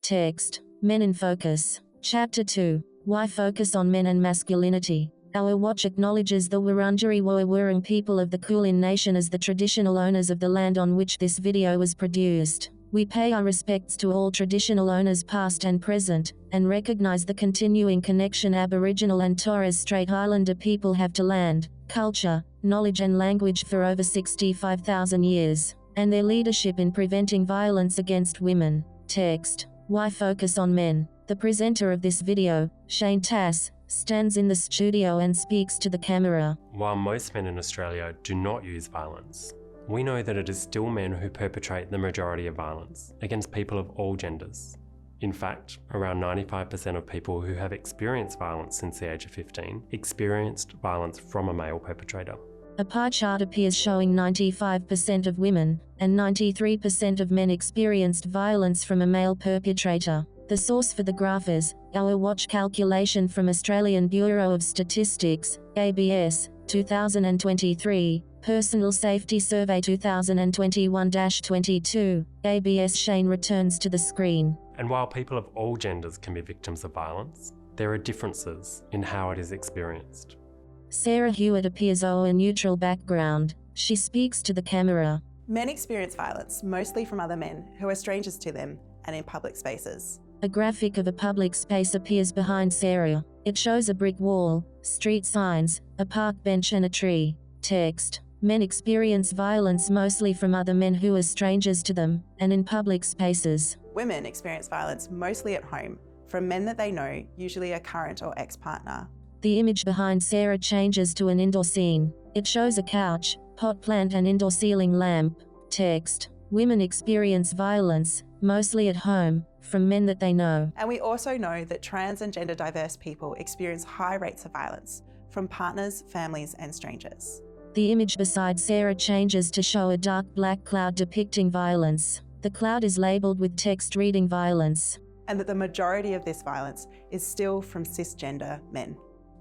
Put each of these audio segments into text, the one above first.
Text. Men in Focus. Chapter 2. Why Focus on Men and Masculinity. Our watch acknowledges the Wurundjeri Woi people of the Kulin Nation as the traditional owners of the land on which this video was produced. We pay our respects to all traditional owners past and present, and recognize the continuing connection Aboriginal and Torres Strait Islander people have to land, culture, knowledge and language for over 65,000 years, and their leadership in preventing violence against women. Text. Why Focus on Men? The presenter of this video, Shane Tass, stands in the studio and speaks to the camera. While most men in Australia do not use violence, we know that it is still men who perpetrate the majority of violence against people of all genders. In fact, around 95% of people who have experienced violence since the age of 15 experienced violence from a male perpetrator. A pie chart appears showing 95% of women and 93% of men experienced violence from a male perpetrator. The source for the graph is our watch calculation from Australian Bureau of Statistics, ABS, 2023, Personal Safety Survey 2021-22, ABS. Shane returns to the screen. And while people of all genders can be victims of violence, there are differences in how it is experienced. Sarah Hewitt appears on a neutral background. She speaks to the camera. Men experience violence, mostly from other men who are strangers to them and in public spaces. A graphic of a public space appears behind Sarah. It shows a brick wall, street signs, a park bench and a tree. Text. Men experience violence mostly from other men who are strangers to them, and in public spaces. Women experience violence mostly at home, from men that they know, usually a current or ex-partner. The image behind Sarah changes to an indoor scene. It shows a couch, pot plant and indoor ceiling lamp. Text. Women experience violence, mostly at home, from men that they know. And we also know that trans and gender diverse people experience high rates of violence from partners, families and strangers. The image beside Sarah changes to show a dark black cloud depicting violence. The cloud is labeled with text reading violence. And that the majority of this violence is still from cisgender men.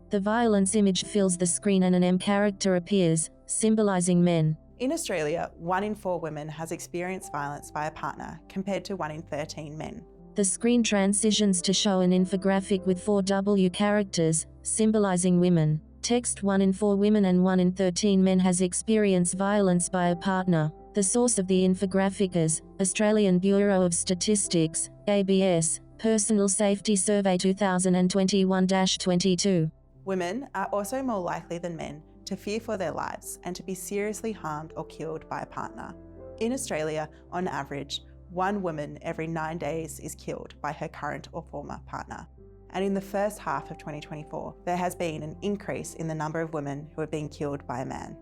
The violence image fills the screen and an M character appears, symbolizing men. In Australia, 1 in 4 women has experienced violence by a partner, compared to 1 in 13 men. The screen transitions to show an infographic with 4 W characters, symbolizing women. Text. 1 in 4 women and 1 in 13 men has experienced violence by a partner. The source of the infographic is Australian Bureau of Statistics, ABS, Personal Safety Survey 2021-22. Women are also more likely than men to fear for their lives and to be seriously harmed or killed by a partner. In Australia, on average, 1 woman every 9 days is killed by her current or former partner. And in the first half of 2024, there has been an increase in the number of women who are being killed by a man.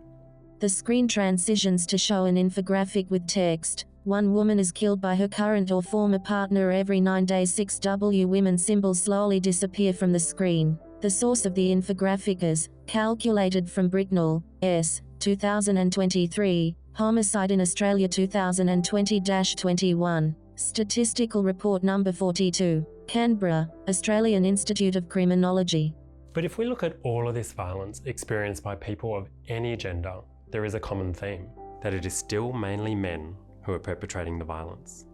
The screen transitions to show an infographic with text. 1 woman is killed by her current or former partner every 9 days. 6 W women symbols slowly disappear from the screen. The source of the infographic is calculated from Bricknell, S. 2023, Homicide in Australia 2020-21, Statistical Report Number 42, Canberra, Australian Institute of Criminology. But if we look at all of this violence experienced by people of any gender, there is a common theme, that it is still mainly men who are perpetrating the violence.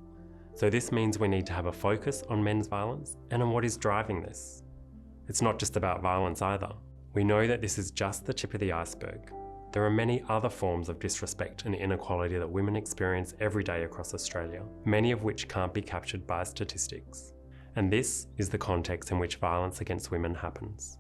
So this means we need to have a focus on men's violence and on what is driving this. It's not just about violence either. We know that this is just the tip of the iceberg. There are many other forms of disrespect and inequality that women experience every day across Australia, many of which can't be captured by statistics. And this is the context in which violence against women happens.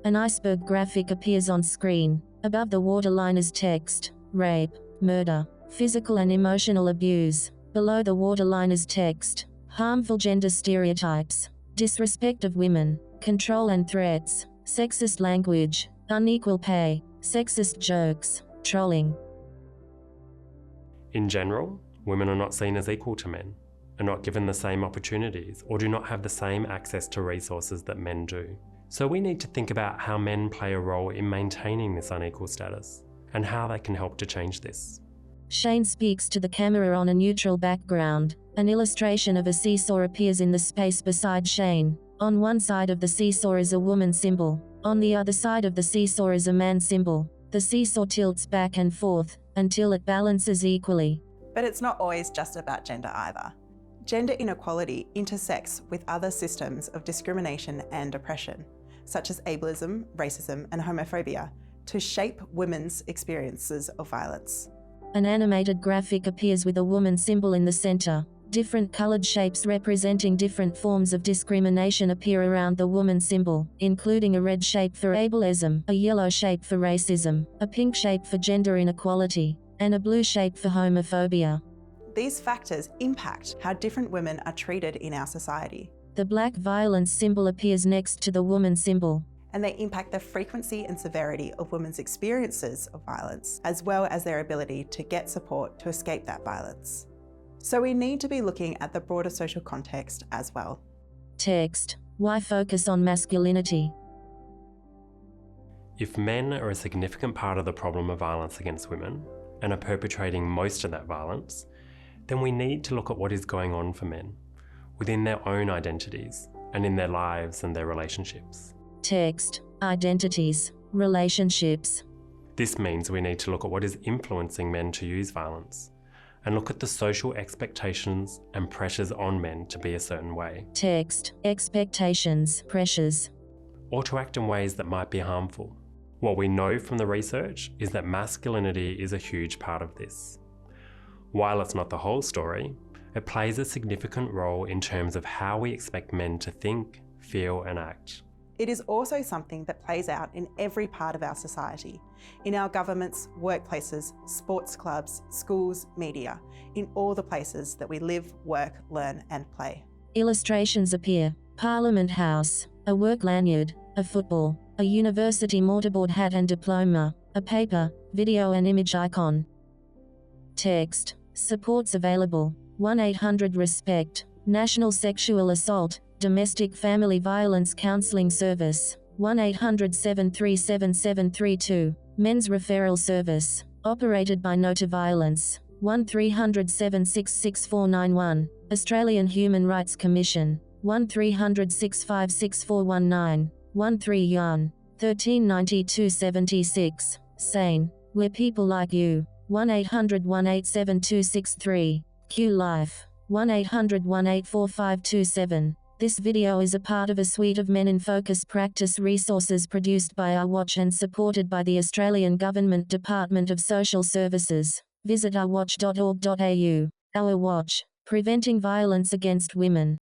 An iceberg graphic appears on screen. Above the waterline is text, rape, murder, physical and emotional abuse. Below the waterline is text, harmful gender stereotypes, disrespect of women, control and threats, sexist language, unequal pay, sexist jokes, trolling. In general, women are not seen as equal to men, are not given the same opportunities, or do not have the same access to resources that men do. So we need to think about how men play a role in maintaining this unequal status, and how they can help to change this. Shane speaks to the camera on a neutral background. An illustration of a seesaw appears in the space beside Shane. On one side of the seesaw is a woman symbol. On the other side of the seesaw is a man symbol. The seesaw tilts back and forth until it balances equally. But it's not always just about gender either. Gender inequality intersects with other systems of discrimination and oppression, such as ableism, racism, and homophobia, to shape women's experiences of violence. An animated graphic appears with a woman symbol in the center. Different colored shapes representing different forms of discrimination appear around the woman symbol, including a red shape for ableism, a yellow shape for racism, a pink shape for gender inequality, and a blue shape for homophobia. These factors impact how different women are treated in our society. The black violence symbol appears next to the woman symbol, And they impact the frequency and severity of women's experiences of violence, as well as their ability to get support to escape that violence. So we need to be looking at the broader social context as well. Text. Why focus on masculinity? If men are a significant part of the problem of violence against women and are perpetrating most of that violence, then we need to look at what is going on for men within their own identities and in their lives and their relationships. Text. Identities. Relationships. This means we need to look at what is influencing men to use violence and look at the social expectations and pressures on men to be a certain way. Text. Expectations. Pressures. Or to act in ways that might be harmful. What we know from the research is that masculinity is a huge part of this. While it's not the whole story, it plays a significant role in terms of how we expect men to think, feel, and act. It is also something that plays out in every part of our society, in our governments, workplaces, sports clubs, schools, media, in all the places that we live, work, learn, and play. Illustrations appear. Parliament House, a work lanyard, a football, a university mortarboard hat and diploma, a paper, video and image icon. Text. Supports available. 1-800-RESPECT, National Sexual Assault, Domestic Family Violence Counseling Service, 1-800-737-732, Men's Referral Service, operated by No to Violence, 1-300-766-6491, Australian Human Rights Commission, 1-300-656-419, 13 1392-76, Sane, we're people like you, 1-800-187-263, Q Life, 1-800-184527. This video is a part of a suite of Men in Focus practice resources produced by Our Watch and supported by the Australian Government Department of Social Services. Visit ourwatch.org.au. Our Watch, preventing violence against women.